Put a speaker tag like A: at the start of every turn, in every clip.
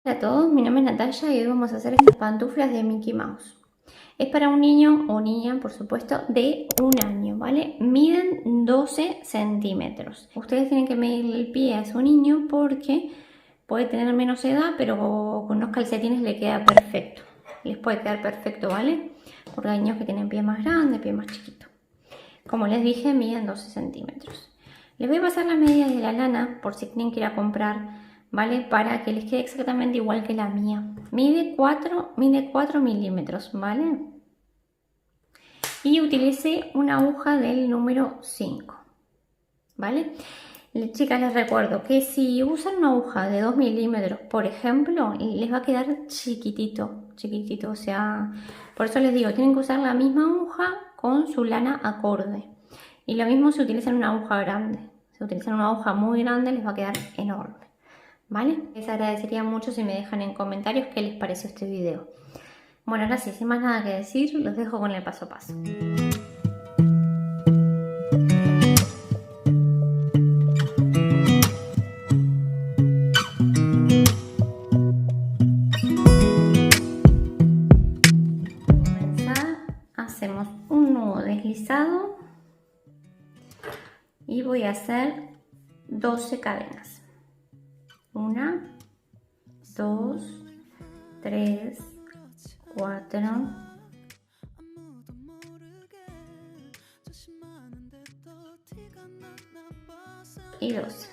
A: Hola a todos, mi nombre es Natalia y hoy vamos a hacer estas pantuflas de Mickey Mouse. Es para un niño o niña, por supuesto, de 1 año, ¿vale? Miden 12 centímetros. Ustedes tienen que medirle el pie a su niño porque puede tener menos edad, pero con unos calcetines le queda perfecto. Les puede quedar perfecto, ¿vale? Porque hay niños que tienen pie más grande, pie más chiquito. Como les dije, miden 12 centímetros. Les voy a pasar las medidas de la lana por si tienen que ir a comprar, ¿vale? Para que les quede exactamente igual que la mía. Mide 4 milímetros, ¿vale? Y utilicé una aguja del número 5, ¿vale? Chicas, les recuerdo que si usan una aguja de 2 milímetros, por ejemplo, les va a quedar chiquitito, chiquitito. O sea, por eso les digo, tienen que usar la misma aguja con su lana acorde. Y lo mismo si utilizan una aguja grande. Si utilizan una aguja muy grande, les va a quedar enorme, ¿vale? Les agradecería mucho si me dejan en comentarios qué les pareció este video. Bueno, ahora sí, sin más nada que decir, los dejo con el paso a paso. Hacemos un nudo deslizado y voy a hacer 12 cadenas. 1, 2, 3, 4 y 12.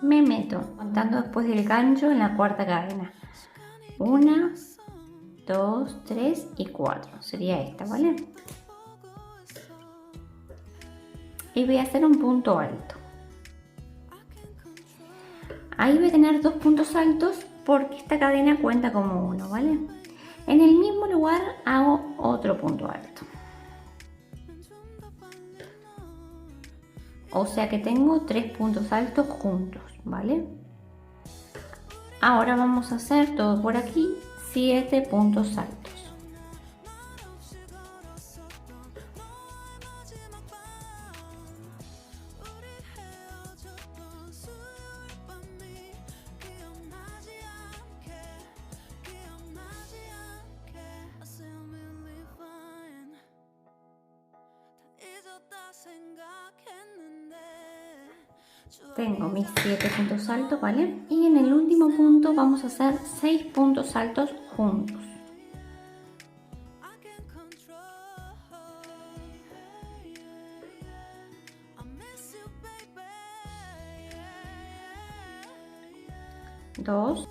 A: Me meto contando después del gancho en la cuarta cadena. 1, 2, 3 y 4. Sería esta, ¿vale? Y voy a hacer un punto alto. Ahí voy a tener 2 puntos altos porque esta cadena cuenta como 1, ¿vale? En el mismo lugar hago otro punto alto. O sea que tengo 3 puntos altos juntos, ¿vale? Ahora vamos a hacer todo por aquí, 7 puntos altos. Tengo mis 7 puntos altos, ¿vale? Y en el último punto vamos a hacer 6 puntos altos juntos. Dos.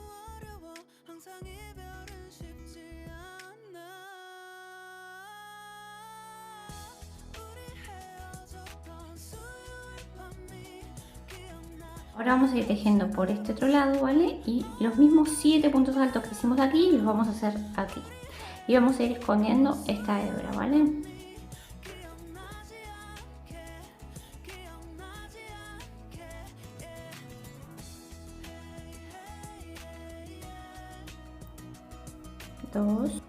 A: Ahora vamos a ir tejiendo por este otro lado, ¿vale? Y los mismos 7 puntos altos que hicimos aquí los vamos a hacer aquí. Y vamos a ir escondiendo esta hebra, ¿vale? Dos.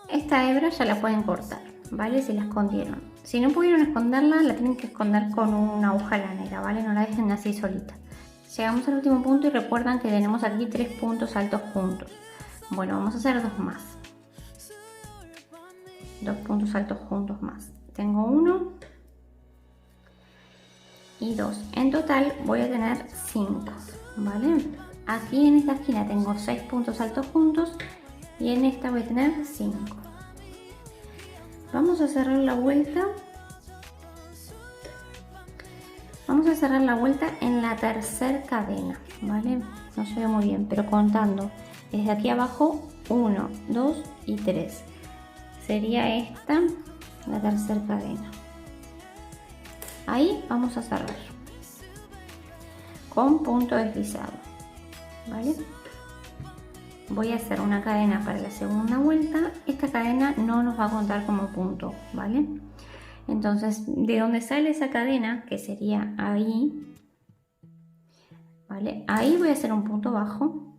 A: Esta hebra ya la pueden cortar, ¿vale? Si la escondieron. Si no pudieron esconderla, la tienen que esconder con una aguja lanera, ¿vale? No la dejen así solita. Llegamos al último punto y recuerdan que tenemos aquí 3 puntos altos juntos. Bueno, vamos a hacer 2 más. 2 puntos altos juntos más. Tengo 1 y 2. En total voy a tener 5, ¿vale? Aquí en esta esquina tengo 6 puntos altos juntos y en esta voy a tener 5. Vamos a cerrar la vuelta. Vamos a cerrar la vuelta en la tercera cadena, ¿vale? No se ve muy bien, pero contando desde aquí abajo 1, 2 y 3. Sería esta la tercera cadena. Ahí vamos a cerrar con punto deslizado, ¿vale? Voy a hacer una cadena para la segunda vuelta. Esta cadena no nos va a contar como punto, ¿vale? Entonces, de donde sale esa cadena, que sería ahí, ¿vale? Ahí voy a hacer un punto bajo.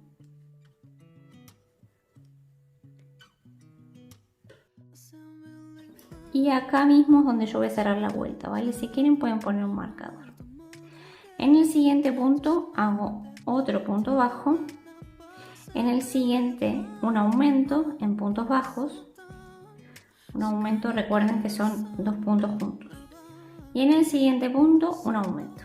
A: Y acá mismo es donde yo voy a cerrar la vuelta, ¿vale? Si quieren pueden poner un marcador. En el siguiente punto hago otro punto bajo. En el siguiente un aumento en puntos bajos. Un aumento, recuerden que son 2 puntos juntos. Y en el siguiente punto un aumento.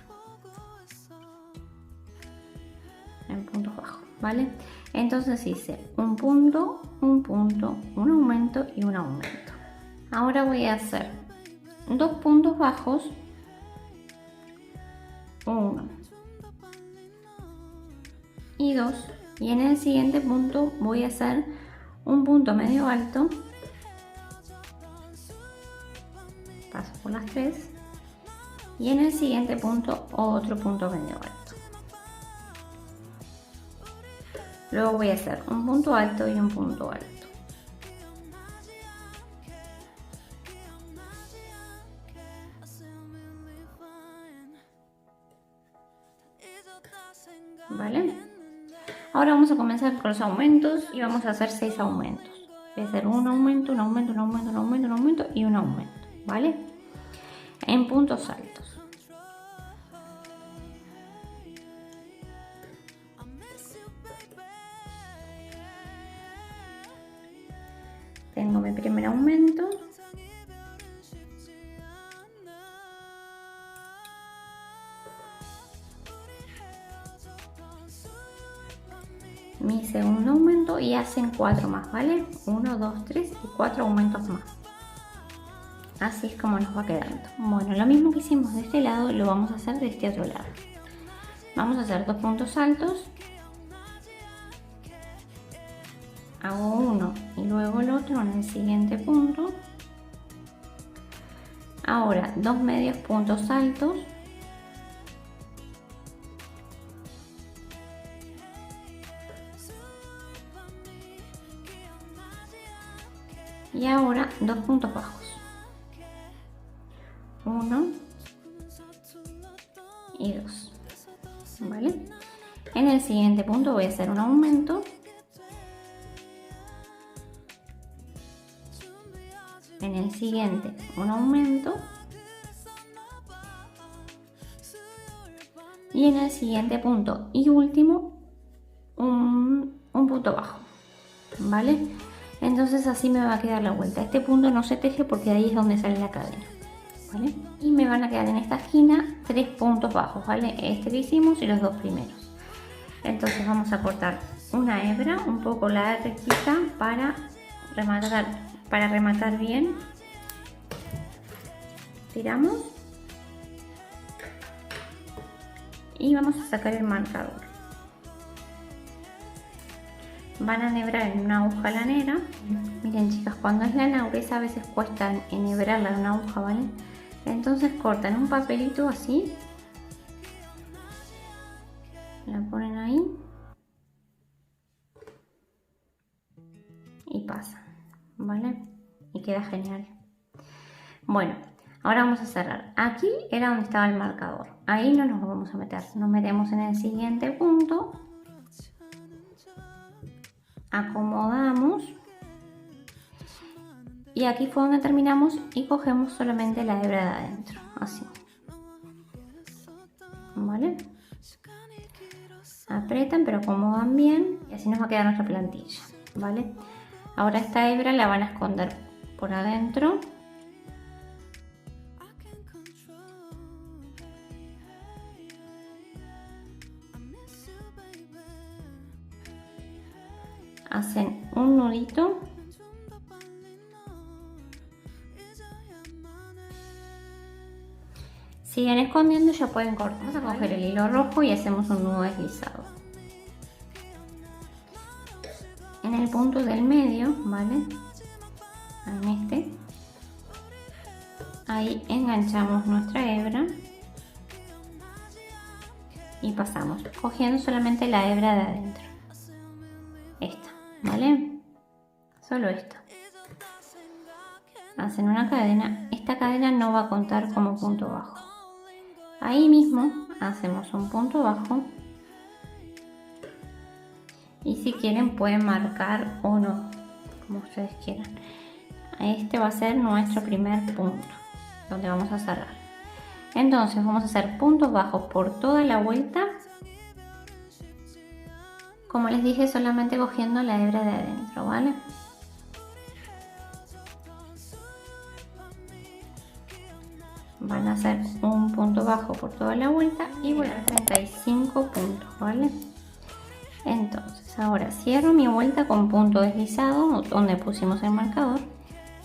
A: En puntos bajos, ¿vale? Entonces hice un punto, un aumento y un aumento. Ahora voy a hacer 2 puntos bajos, 1 y 2, y en el siguiente punto voy a hacer un punto medio alto, paso por las 3, y en el siguiente punto otro punto medio alto. Luego voy a hacer un punto alto y un punto alto. ¿Vale? Ahora vamos a comenzar con los aumentos y vamos a hacer 6 aumentos. Voy a hacer un aumento, un aumento, un aumento, un aumento, un aumento y un aumento, ¿vale? En puntos altos. Tengo mi primer aumento. Mi segundo aumento y hacen 4 más, ¿vale? 1, 2, 3 y 4 aumentos más. Así es como nos va quedando. Bueno, lo mismo que hicimos de este lado lo vamos a hacer de este otro lado. Vamos a hacer 2 puntos altos. Hago uno y luego el otro en el siguiente punto. Ahora 2 medios puntos altos. Y ahora 2 puntos bajos. 1 y 2. ¿Vale? En el siguiente punto voy a hacer un aumento. En el siguiente un aumento. Y en el siguiente punto y último un punto bajo. ¿Vale? Entonces así me va a quedar la vuelta. Este punto no se teje porque ahí es donde sale la cadena, ¿vale? Y me van a quedar en esta esquina 3 puntos bajos, ¿vale? Este que hicimos y los 2 primeros. Entonces vamos a cortar una hebra un poco larguita para rematar bien. Tiramos y vamos a sacar el marcador. Van a enhebrar en una aguja lanera. Miren chicas, cuando es lana gruesa a veces cuesta enhebrarla en una aguja, ¿vale? Entonces cortan un papelito así, la ponen ahí y pasan, ¿vale? Y queda genial. Bueno, ahora vamos a cerrar. Aquí era donde estaba el marcador, ahí no nos vamos a meter, nos metemos en el siguiente punto. Acomodamos y aquí fue donde terminamos y cogemos solamente la hebra de adentro, así, ¿vale? Apretan pero acomodan bien y así nos va a quedar nuestra plantilla, ¿vale? Ahora esta hebra la van a esconder por adentro. Hacen un nudito siguen escondiendo y ya pueden cortar. Vamos a coger el hilo rojo y hacemos un nudo deslizado en el punto del medio, ¿vale? En este, ahí enganchamos nuestra hebra y pasamos cogiendo solamente la hebra de adentro, esta, ¿vale? Solo esta. Hacen una cadena, esta cadena no va a contar como punto bajo. Ahí mismo hacemos un punto bajo y si quieren pueden marcar o no, como ustedes quieran. Este va a ser nuestro primer punto donde vamos a cerrar. Entonces vamos a hacer puntos bajos por toda la vuelta, como les dije, solamente cogiendo la hebra de adentro, ¿vale? Van a hacer un punto bajo por toda la vuelta y voy a dar 35 puntos, ¿vale? Entonces ahora cierro mi vuelta con punto deslizado donde pusimos el marcador,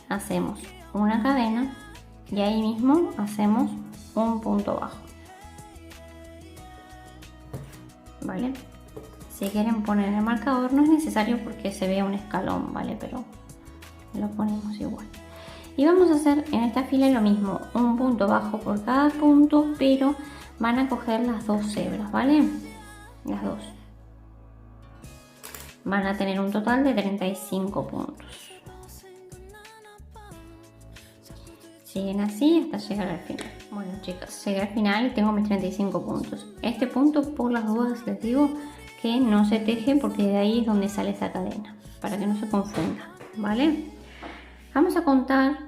A: hacemos una cadena y ahí mismo hacemos un punto bajo, ¿vale? Si quieren poner el marcador no es necesario porque se vea un escalón, ¿vale? Pero lo ponemos igual. Y vamos a hacer en esta fila lo mismo, un punto bajo por cada punto, pero van a coger las dos hebras, ¿vale? Las dos. Van a tener un total de 35 puntos. Siguen así hasta llegar al final. Bueno chicas, llegué al final y tengo mis 35 puntos. Este punto por las dudas les digo que no se teje porque de ahí es donde sale esa cadena, para que no se confunda, ¿vale? Vamos a contar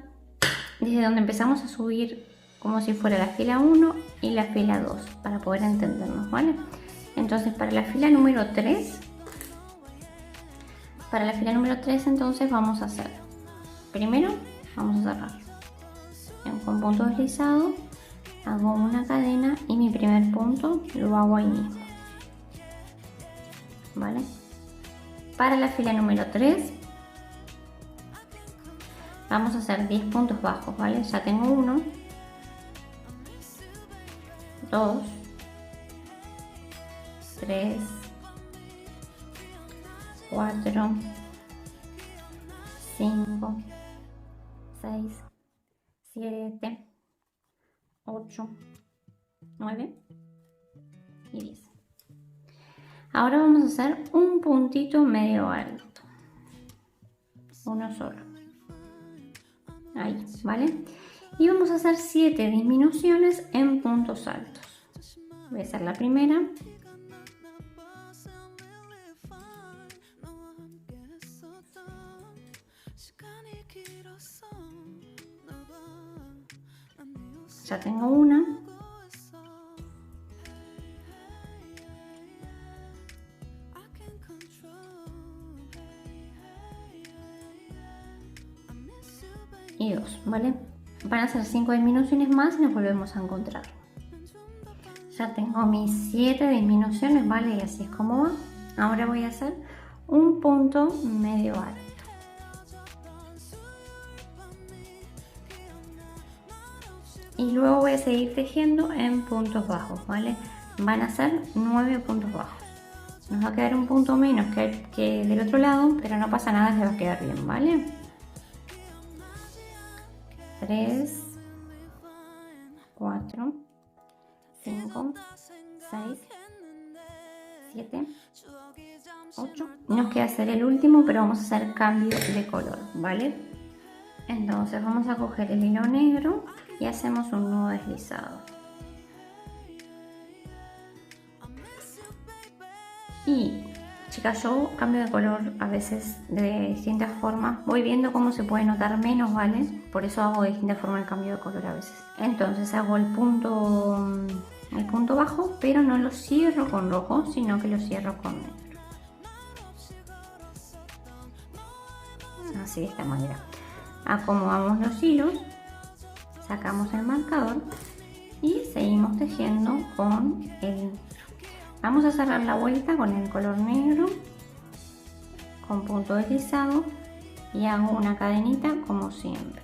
A: desde donde empezamos a subir como si fuera la fila 1 y la fila 2 para poder entendernos, ¿vale? Entonces para la fila número 3, entonces vamos a hacer, primero vamos a cerrar con punto deslizado, hago una cadena y mi primer punto lo hago ahí mismo, ¿vale? Para la fila número 3 vamos a hacer 10 puntos bajos, ¿vale? Ya tengo 1, 2, 3, 4, 5, 6, 7, 8, 9 y 10. Ahora vamos a hacer un puntito medio alto, uno solo, ahí, ¿vale? Y vamos a hacer 7 disminuciones en puntos altos. Voy a hacer la primera, ya tengo una, y 2, ¿vale? Van a ser 5 disminuciones más y nos volvemos a encontrar. Ya tengo mis 7 disminuciones, ¿vale? Y así es como va. Ahora voy a hacer un punto medio alto. Y luego voy a seguir tejiendo en puntos bajos, ¿vale? Van a ser 9 puntos bajos. Nos va a quedar un punto menos que del otro lado, pero no pasa nada, les va a quedar bien, ¿vale? 3, 4, 5, 6, 7, 8. Nos queda hacer el último, pero vamos a hacer cambio de color, ¿vale? Entonces vamos a coger el hilo negro y hacemos un nudo deslizado. Y chicas, yo cambio de color a veces de distintas formas, voy viendo cómo se puede notar menos, ¿vale? Por eso hago de distintas formas el cambio de color a veces. Entonces hago el punto bajo, pero no lo cierro con rojo, sino que lo cierro con negro. Así de esta manera. Acomodamos los hilos, sacamos el marcador y seguimos tejiendo con el negro. Vamos a cerrar la vuelta con el color negro, con punto deslizado, y hago una cadenita como siempre.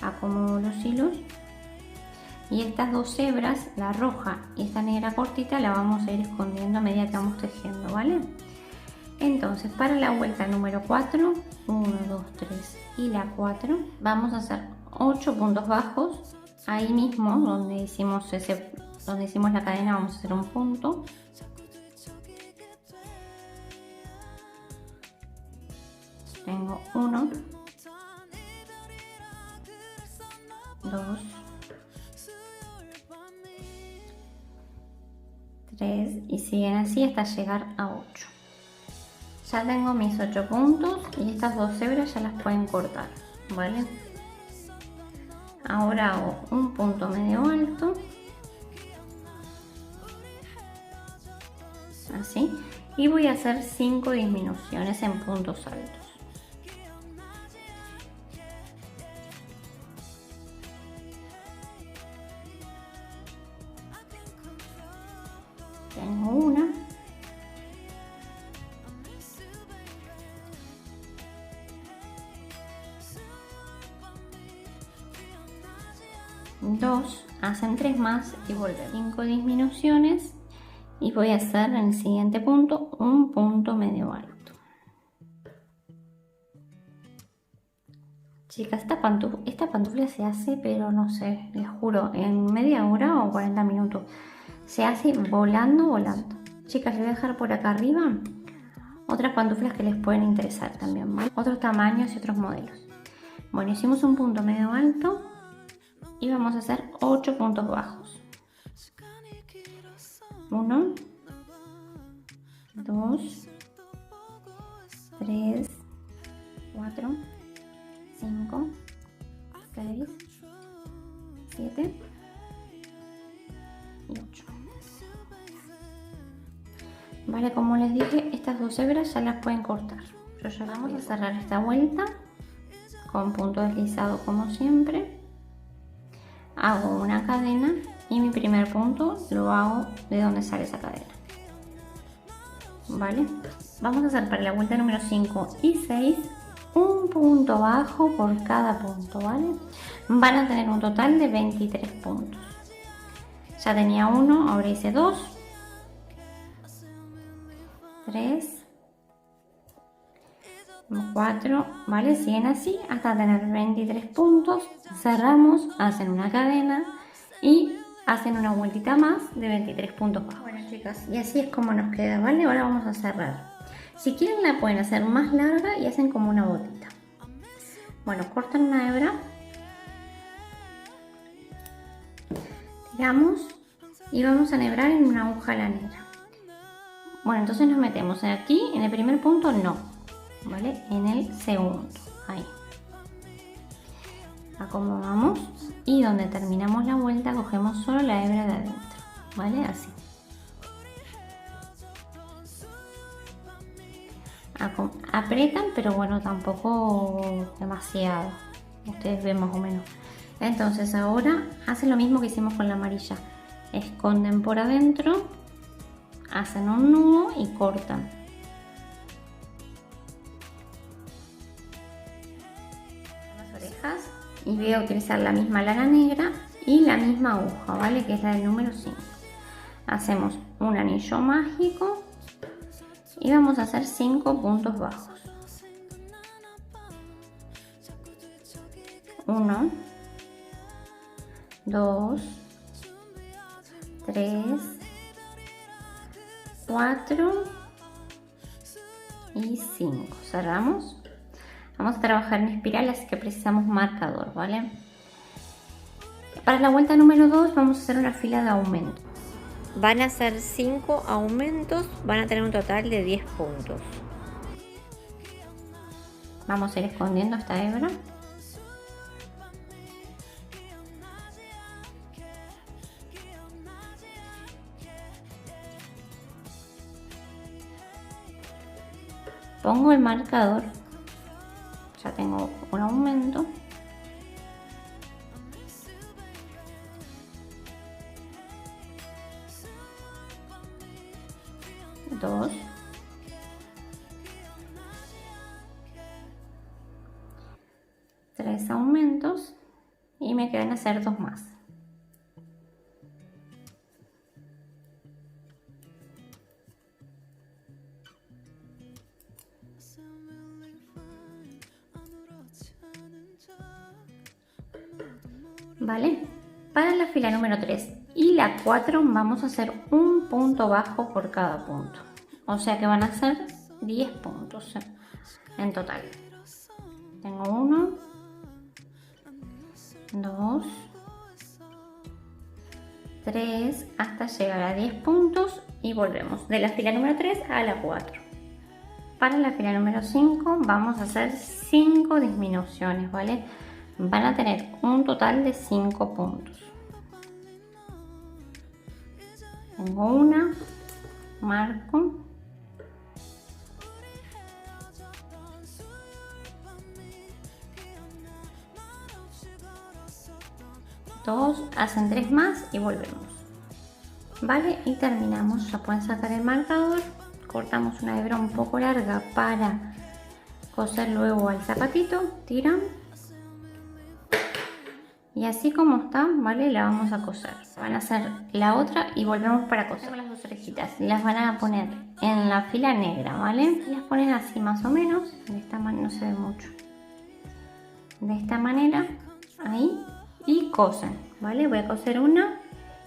A: Acomodo los hilos y estas dos hebras, la roja y esta negra cortita, la vamos a ir escondiendo a medida que vamos tejiendo, ¿vale? Entonces para la vuelta número 4, 1, 2, 3 y la 4, vamos a hacer 8 puntos bajos. Ahí mismo donde hicimos la cadena vamos a hacer un punto. Tengo 1, 2, 3 y siguen así hasta llegar a 8. Ya tengo mis 8 puntos y estas 2 hebras ya las pueden cortar, ¿vale? Ahora hago un punto medio alto, así, y voy a hacer 5 disminuciones en puntos altos. Tengo una, dos, hacen 3 más y volver. 5 disminuciones y voy a hacer en el siguiente punto un punto medio alto. Chicas, esta pantufla se hace, pero no sé, les juro, en media hora o 40 minutos. Se hace volando. Chicas, les voy a dejar por acá arriba otras pantuflas que les pueden interesar también, ¿vale? Otros tamaños y otros modelos. Bueno, hicimos un punto medio alto y vamos a hacer 8 puntos bajos. 1, 2, 3, 4, 5, 6, 7 y 8. Vale, como les dije, estas 2 hebras ya las pueden cortar. Yo ya vamos a cerrar esta vuelta con punto deslizado como siempre. Hago una cadena y mi primer punto lo hago de donde sale esa cadena. Vale, vamos a hacer para la vuelta número 5 y 6 un punto bajo por cada punto, ¿vale? Van a tener un total de 23 puntos. Ya tenía uno, ahora hice 2, 3, 4, ¿vale? Siguen así hasta tener 23 puntos. Cerramos, hacen una cadena y hacen una vueltita más de 23 puntos bajos. Bueno, chicas, y así es como nos queda, ¿vale? Ahora vamos a cerrar. Si quieren la pueden hacer más larga y hacen como una botita. Bueno, cortan una hebra, tiramos y vamos a enhebrar en una aguja lanera. Bueno, entonces nos metemos aquí, en el primer punto no, ¿vale? En el segundo, ahí. Acomodamos y donde terminamos la vuelta cogemos solo la hebra de adentro, ¿vale? Así. Aprietan, pero bueno, tampoco demasiado. Ustedes ven más o menos. Entonces ahora hacen lo mismo que hicimos con la amarilla. Esconden por adentro, hacen un nudo y cortan. Las orejas y voy a utilizar la misma lana negra y la misma aguja, ¿vale? Que es la del número 5. Hacemos un anillo mágico y vamos a hacer 5 puntos bajos. 1, 2, 3, 4 y 5. Cerramos. Vamos a trabajar en espiral, así que precisamos marcador, ¿vale? Para la vuelta número 2 vamos a hacer una fila de aumento. Van a ser 5 aumentos, van a tener un total de 10 puntos. Vamos a ir escondiendo esta hebra. Pongo el marcador. Ya tengo un aumento. Dos. Tres aumentos. Y me quedan hacer 2 más. ¿Vale? Para la fila número 3 y la 4 vamos a hacer un punto bajo por cada punto. O sea que van a ser 10 puntos en total. Tengo 1, 2, 3 hasta llegar a 10 puntos y volvemos de la fila número 3 a la 4. Para la fila número 5 vamos a hacer 5 disminuciones, ¿vale? Van a tener un total de 5 puntos. Tengo una, marco, dos, hacen 3 más y volvemos, ¿vale? Y terminamos. Ya pueden sacar el marcador, cortamos una hebra un poco larga para coser luego al zapatito, tiran y así como está, ¿vale? La vamos a coser. Van a hacer la otra y volvemos para coser. Las dos orejitas las van a poner en la fila negra, ¿vale? Las ponen así más o menos, de esta manera, no se ve mucho, de esta manera, ahí, y cosen, ¿vale? Voy a coser una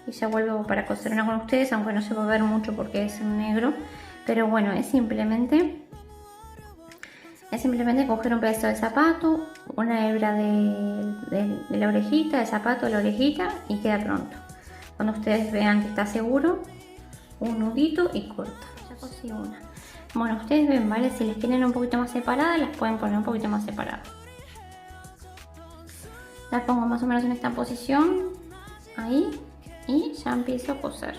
A: y ya vuelvo para coser una con ustedes, aunque no se va a ver mucho porque es en negro, pero bueno, es simplemente coger un pedazo de zapato, una hebra de la orejita, del zapato de la orejita y queda pronto. Cuando ustedes vean que está seguro, un nudito y corta. Ya cosí una. Bueno, ustedes ven, ¿vale? Si les quieren un poquito más separadas, las pueden poner un poquito más separadas. Las pongo más o menos en esta posición, ahí, y ya empiezo a coser.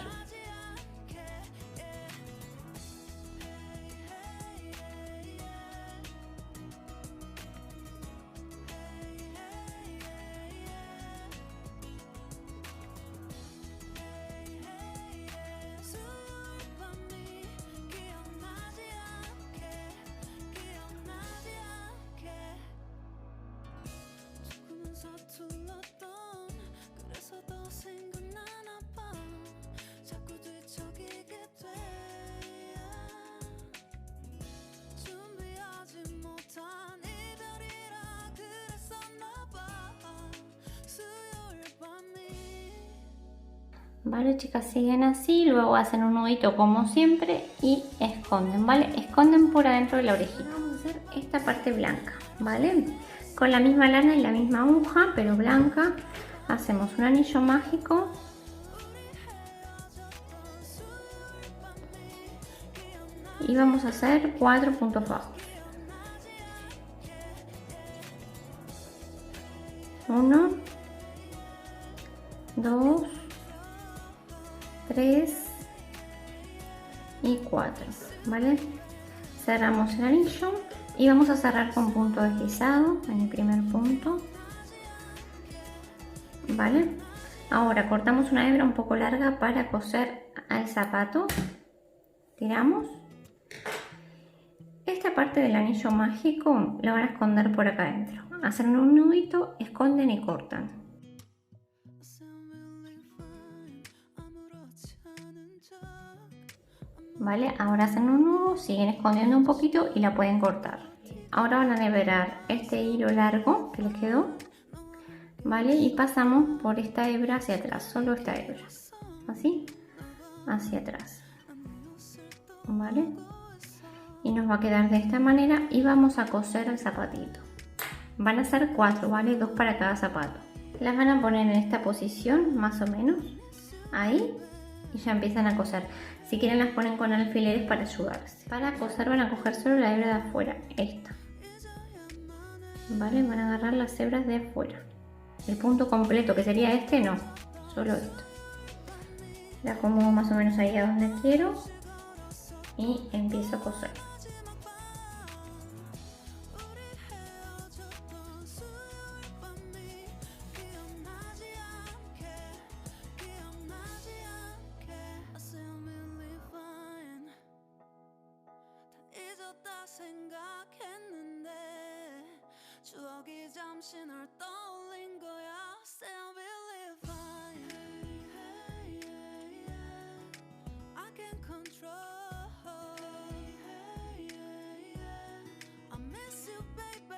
A: Vale, chicas, siguen así, luego hacen un nudito como siempre y esconden, ¿vale? Esconden por adentro de la orejita. Vamos a hacer esta parte blanca, ¿vale? Con la misma lana y la misma aguja, pero blanca, hacemos un anillo mágico. Y vamos a hacer 4 puntos bajos. 1, 2, 3 y 4, ¿vale? Cerramos el anillo y vamos a cerrar con punto deslizado en el primer punto, ¿vale? Ahora cortamos una hebra un poco larga para coser al zapato, tiramos. Esta parte del anillo mágico la van a esconder por acá adentro. Hacen un nudito, esconden y cortan. ¿Vale? Ahora hacen un nudo, siguen escondiendo un poquito y la pueden cortar. Ahora van a nivelar este hilo largo que les quedó, ¿vale? Y pasamos por esta hebra hacia atrás, solo esta hebra, así, hacia atrás, ¿vale? Y nos va a quedar de esta manera y vamos a coser el zapatito. Van a ser 4, ¿vale? 2 para cada zapato. Las van a poner en esta posición, más o menos, ahí, y ya empiezan a coser. Si quieren las ponen con alfileres para ayudarse. Para coser van a coger solo la hebra de afuera, esta, ¿vale? Van a agarrar las hebras de afuera. El punto completo, que sería este, no, solo esto. La acomodo más o menos ahí a donde quiero y empiezo a coser.
B: 추억이 잠시 널 떠올린 거야. Still believe I can control. I miss you, baby.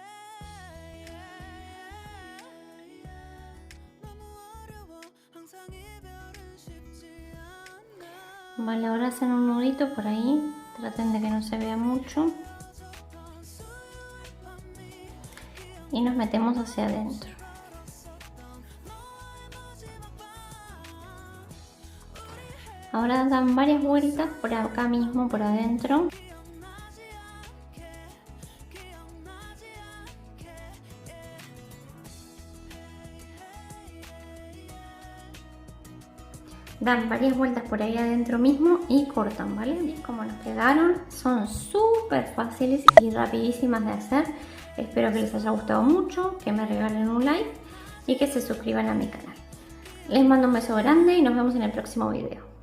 B: 너무 어려워. 항상 이별은 쉽지 않아.
A: Vale, ahora hacen un nudito por ahí. Traten de que no se vea mucho. Y nos metemos hacia adentro. Ahora dan varias vueltas por acá mismo, por adentro. dan varias vueltas por ahí adentro mismo y cortan, ¿vale? Y como nos quedaron, son súper fáciles y rapidísimas de hacer. Espero que les haya gustado mucho, que me regalen un like y que se suscriban a mi canal. Les mando un beso grande y nos vemos en el próximo video.